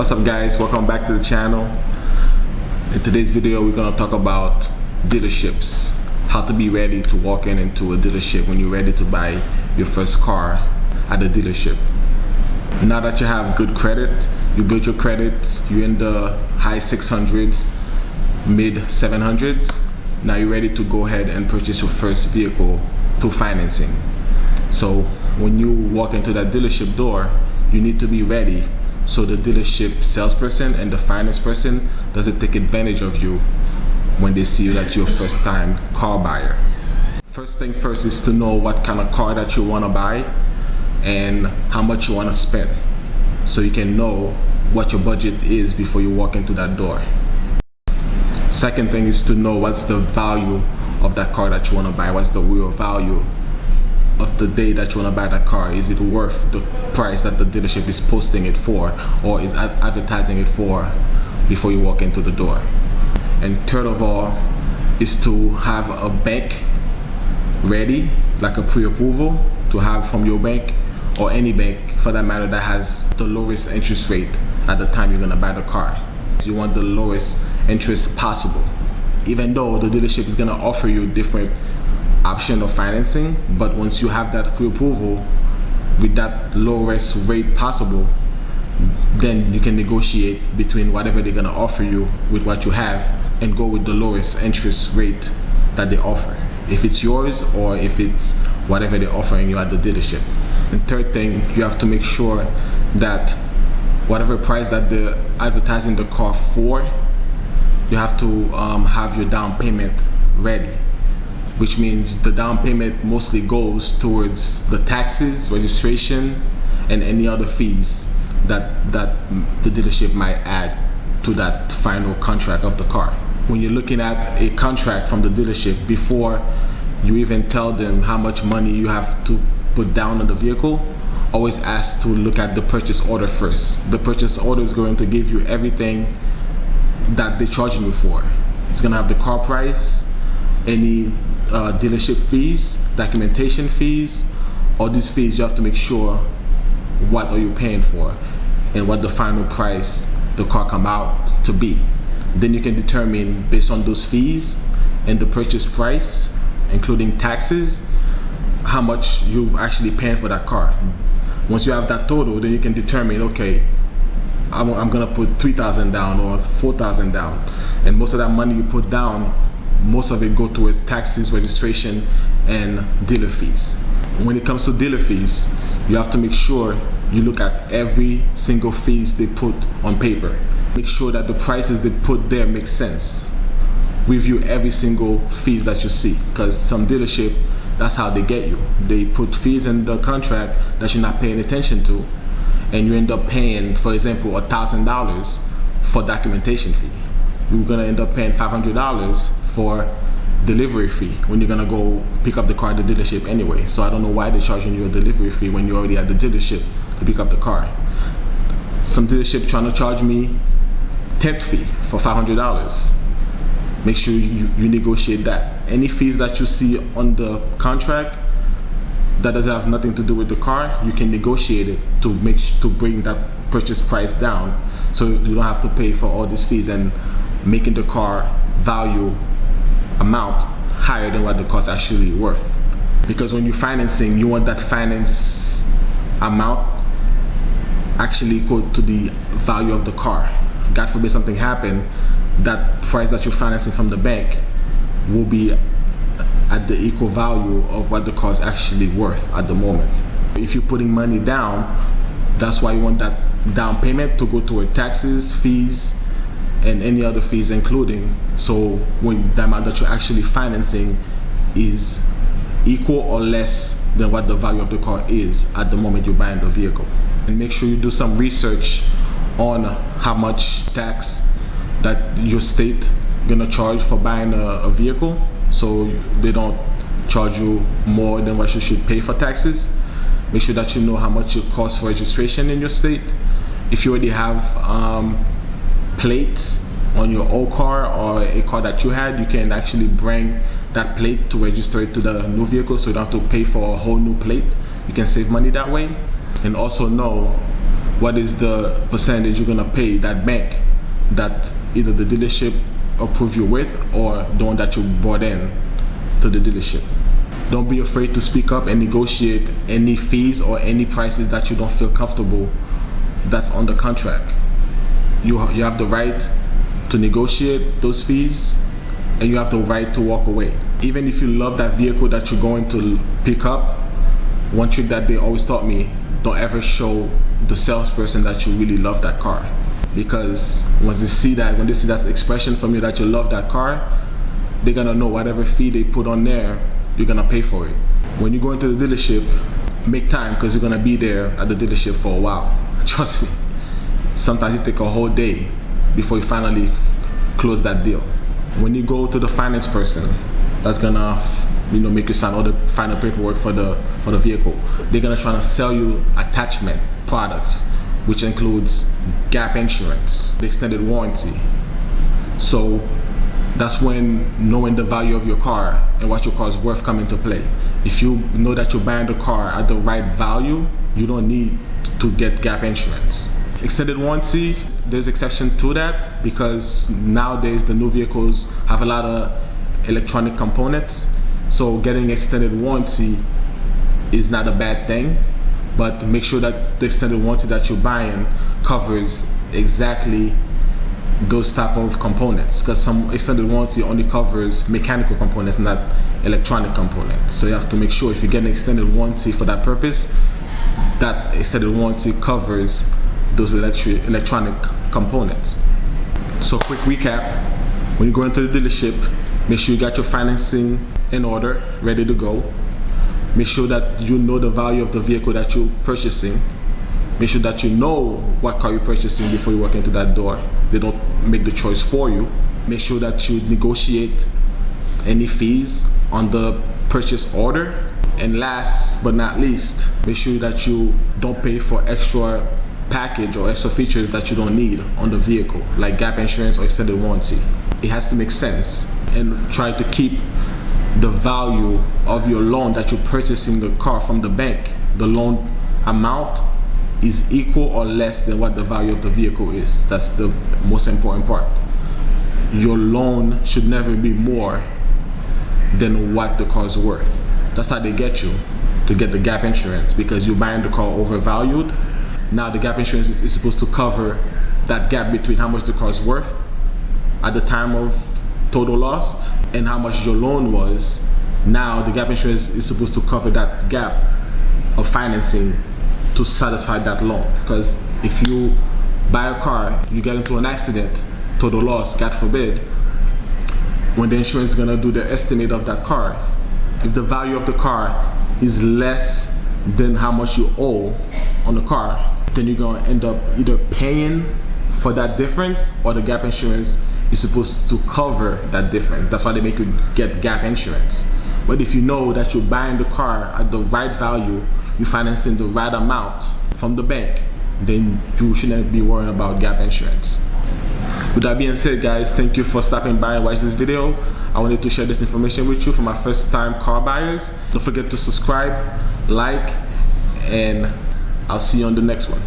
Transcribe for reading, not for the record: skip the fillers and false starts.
What's up guys, welcome back to the channel. In today's video we're going to talk about dealerships, how to be ready to walk into a dealership when you're ready to buy your first car at a dealership. Now that you have good credit, you build your credit, you're in the high 600s, mid 700s, now you're ready to go ahead and purchase your first vehicle through financing. So when you walk into that dealership door, you need to be ready so the dealership salesperson and the finance person doesn't take advantage of you when they see that you're a first time car buyer. First thing first is to know what kind of car that you want to buy and how much you want to spend, so you can know what your budget is before you walk into that door. Second thing is to know what's the value of that car that you want to buy. What's the real value of the day that you want to buy that car? Is it worth the price that the dealership is posting it for, or is advertising it for before you walk into the door? And third of all is to have a bank ready, like a pre-approval to have from your bank or any bank for that matter that has the lowest interest rate at the time you're going to buy the car. You want the lowest interest possible, even though the dealership is going to offer you different option of financing, but once you have that pre-approval with that lowest rate possible, then you can negotiate between whatever they're going to offer you with what you have and go with the lowest interest rate that they offer, if it's yours or if it's whatever they're offering you at the dealership. And third thing, you have to make sure that whatever price that they're advertising the car for, you have to have your down payment ready, which means the down payment mostly goes towards the taxes, registration, and any other fees that the dealership might add to that final contract of the car. When you're looking at a contract from the dealership, before you even tell them how much money you have to put down on the vehicle, always ask to look at the purchase order first. The purchase order is going to give you everything that they're charging you for. It's going to have the car price, any dealership fees, documentation fees, all these fees. You have to make sure what are you paying for and what the final price the car come out to be. Then you can determine based on those fees and the purchase price, including taxes, how much you've actually paying for that car. Once you have that total, then you can determine, okay, I'm gonna put $3,000 down or $4,000 down, and most of that money you put down, most of it go towards taxes, registration, and dealer fees. When it comes to dealer fees, you have to make sure you look at every single fees they put on paper. Make sure that the prices they put there make sense. Review every single fees that you see, because some dealership, that's how they get you. They put fees in the contract that you're not paying attention to, and you end up paying, for example, $1,000 for documentation fee. You're gonna end up paying $500 for delivery fee when you're gonna go pick up the car at the dealership anyway. So I don't know why they're charging you a delivery fee when you're already at the dealership to pick up the car. Some dealership trying to charge me temp fee for $500. Make sure you negotiate that. Any fees that you see on the contract that doesn't have nothing to do with the car, you can negotiate it to bring that purchase price down, so you don't have to pay for all these fees and making the car value amount higher than what the car's actually worth. Because when you're financing, you want that finance amount actually equal to the value of the car. God forbid something happen, that price that you're financing from the bank will be at the equal value of what the car is actually worth at the moment. If you're putting money down, that's why you want that down payment to go toward taxes, fees, and any other fees including, so when the amount that you're actually financing is equal or less than what the value of the car is at the moment you're buying the vehicle. And make sure you do some research on how much tax that your state gonna charge for buying a vehicle, so they don't charge you more than what you should pay for taxes. Make sure that you know how much it costs for registration in your state. If you already have plates on your old car or a car that you had, you can actually bring that plate to register it to the new vehicle, so you don't have to pay for a whole new plate. You can save money that way. And also know what is the percentage you're gonna pay that bank that either the dealership approve you with or the one that you brought in to the dealership. Don't be afraid to speak up and negotiate any fees or any prices that you don't feel comfortable that's on the contract. You have the right to negotiate those fees, and you have the right to walk away. Even if you love that vehicle that you're going to pick up, one trick that they always taught me, don't ever show the salesperson that you really love that car. Because when they see that expression from you that you love that car, they're gonna know whatever fee they put on there, you're gonna pay for it. When you go into the dealership, make time, because you're gonna be there at the dealership for a while. Trust me. Sometimes it takes a whole day before you finally close that deal. When you go to the finance person that's gonna make you sign all the final paperwork for the vehicle, they're gonna try to sell you attachment products, which includes gap insurance, the extended warranty. So that's when knowing the value of your car and what your car is worth come into play. If you know that you're buying the car at the right value, you don't need to get gap insurance. Extended warranty, there's exception to that, because nowadays the new vehicles have a lot of electronic components. So getting extended warranty is not a bad thing, but make sure that the extended warranty that you're buying covers exactly those type of components, because some extended warranty only covers mechanical components, not electronic components. So you have to make sure if you get an extended warranty for that purpose, that extended warranty covers those electronic components. So quick recap, when you go into the dealership, make sure you got your financing in order, ready to go. Make sure that you know the value of the vehicle that you're purchasing. Make sure that you know what car you're purchasing before you walk into that door. They don't make the choice for you. Make sure that you negotiate any fees on the purchase order. And last but not least, make sure that you don't pay for extra package or extra features that you don't need on the vehicle, like gap insurance or extended warranty. It has to make sense, and try to keep the value of your loan that you're purchasing the car from the bank. The loan amount is equal or less than what the value of the vehicle is. That's the most important part. Your loan should never be more than what the car is worth. That's how they get you to get the gap insurance, because you're buying the car overvalued. Now the gap insurance is supposed to cover that gap between how much the car is worth at the time of total loss and how much your loan was. Now the gap insurance is supposed to cover that gap of financing to satisfy that loan. Because if you buy a car, you get into an accident, total loss, God forbid, when the insurance is gonna do the estimate of that car, if the value of the car is less than how much you owe on the car, then you're gonna end up either paying for that difference, or the gap insurance is supposed to cover that difference. That's why they make you get gap insurance. But if you know that you're buying the car at the right value, you're financing the right amount from the bank, then you shouldn't be worrying about gap insurance. With that being said, guys, thank you for stopping by and watching this video. I wanted to share this information with you for my first time car buyers. Don't forget to subscribe, like, and I'll see you on the next one.